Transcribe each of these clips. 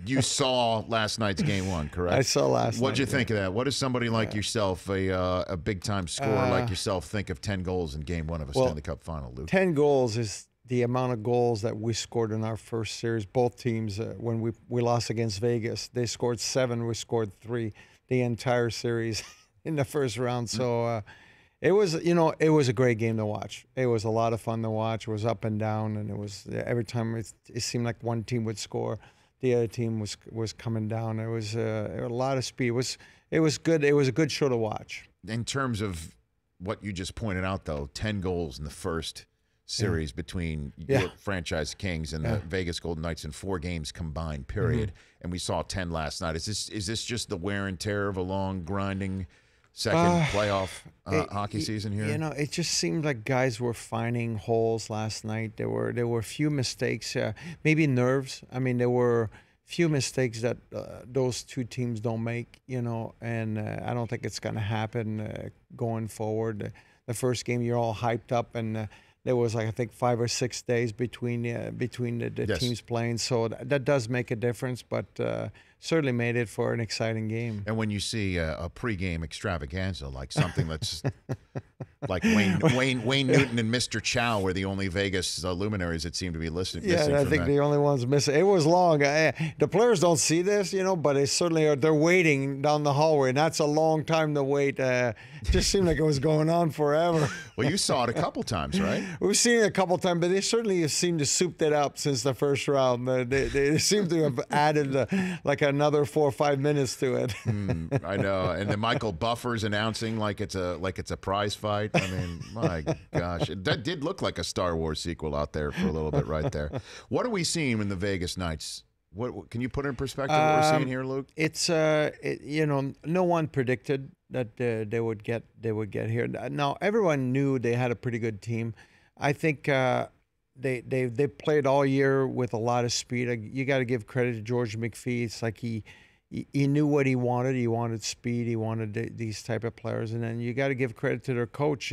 You saw last night's game one, correct? I saw last night. What'd you think of that? What does somebody like yourself, a big-time scorer like yourself, think of 10 goals in game one of a Stanley Cup final, Luke? 10 goals is the amount of goals that we scored in our first series. Both teams, when we lost against Vegas, they scored 7, we scored 3 the entire series in the first round. So it was a great game to watch. It was a lot of fun to watch. It was up and down, and it was every time it seemed like one team would score, the other team was coming down. It was a lot of speed. It was good. It was a good show to watch. In terms of what you just pointed out, though, 10 goals in the first series between your franchise Kings and the Vegas Golden Knights in 4 games combined, period. And we saw 10 last night. Is this just the wear and tear of a long, grinding second playoff hockey season here? It just seemed like guys were finding holes last night. There were a few mistakes, maybe nerves. I mean, there were few mistakes that those two teams don't make, and I don't think it's going to happen going forward. The first game, you're all hyped up, and there was, I think, 5 or 6 days between the teams playing, so that does make a difference, but certainly made it for an exciting game. And when you see a pregame extravaganza, like something that's like Wayne Newton and Mr. Chow were the only Vegas luminaries that seem to be missing. Yeah, I think the only ones missing. It was long. The players don't see this, but they certainly are. They're waiting down the hallway, and that's a long time to wait. It just seemed like it was going on forever. Well, you saw it a couple times, right? We've seen it a couple times, but they certainly seem to soup it up since the first round. They seem to have added like another 4 or 5 minutes to it. I know, and then Michael Buffer's announcing like it's a prize fight. I mean, my gosh, that did look like a Star Wars sequel out there for a little bit right there. What are we seeing in the Vegas Knights? What can you put in perspective what we're seeing here, Luke? It's no one predicted that they would get here. Now everyone knew they had a pretty good team. I think they played all year with a lot of speed. You got to give credit to George McPhee. It's like he knew what he wanted. He wanted speed. He wanted these type of players. And then you got to give credit to their coach.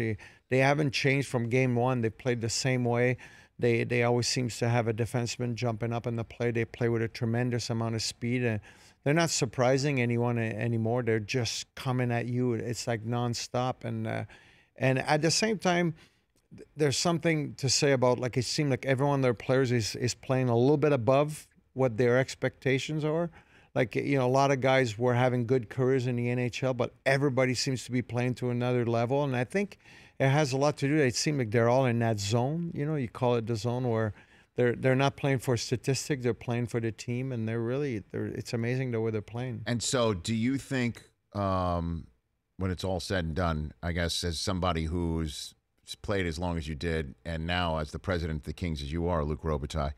They haven't changed from game one. They played the same way. They always seems to have a defenseman jumping up in the play. They play with a tremendous amount of speed. And they're not surprising anyone anymore. They're just coming at you. It's like nonstop. And at the same time, there's something to say about, like, it seemed like every one of their players is playing a little bit above what their expectations are. Like, a lot of guys were having good careers in the NHL, but everybody seems to be playing to another level. And I think it has a lot to do. It seems like they're all in that zone. You call it the zone where they're not playing for statistics. They're playing for the team, and it's amazing the way they're playing. And so do you think when it's all said and done, I guess as somebody who's played as long as you did and now as the president of the Kings as you are, Luc Robitaille,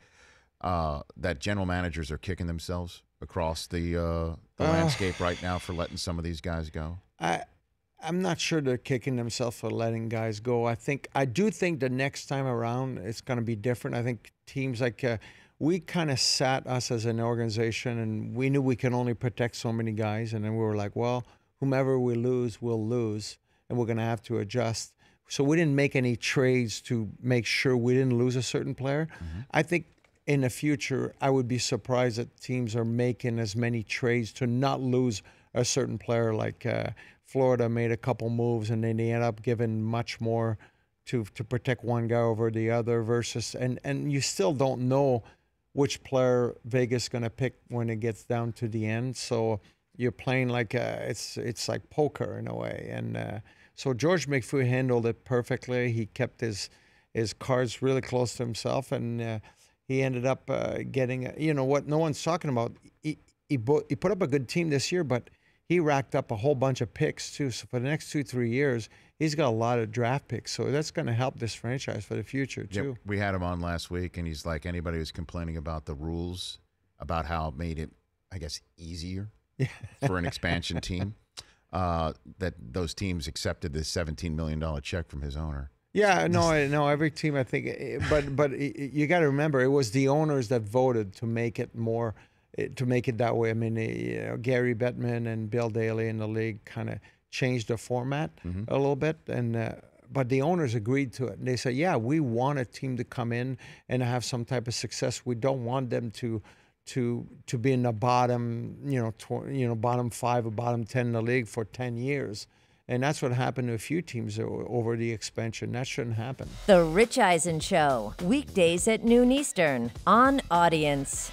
that general managers are kicking themselves across the landscape right now for letting some of these guys go? I'm not sure they're kicking themselves for letting guys go. I do think the next time around it's going to be different. I think teams like we kind of sat us as an organization, and we knew we can only protect so many guys, and then we were like, well, whomever we lose, we'll lose, and we're going to have to adjust. So we didn't make any trades to make sure we didn't lose a certain player. I think in the future, I would be surprised that teams are making as many trades to not lose a certain player. Like Florida made a couple moves, and then they end up giving much more to protect one guy over the other versus, and you still don't know which player Vegas is going to pick when it gets down to the end. So you're playing like it's like poker in a way. And so George McPhee handled it perfectly. He kept his cards really close to himself, and he ended up getting, what no one's talking about. He put up a good team this year, but he racked up a whole bunch of picks too. So for the next 2-3 years, he's got a lot of draft picks. So that's going to help this franchise for the future too. Yep. We had him on last week, and he's like, anybody who's complaining about the rules, about how it made it, I guess, easier for an expansion team, that those teams accepted this $17 million check from his owner. Yeah, no, every team, I think, but you got to remember, it was the owners that voted to make it more, to make it that way. I mean, Gary Bettman and Bill Daley in the league kind of changed the format a little bit, and but the owners agreed to it. And they said, yeah, we want a team to come in and have some type of success. We don't want them to to be in the bottom, bottom 5 or bottom 10 in the league for 10 years. And that's what happened to a few teams over the expansion. That shouldn't happen. The Rich Eisen Show, weekdays at noon Eastern on Audience.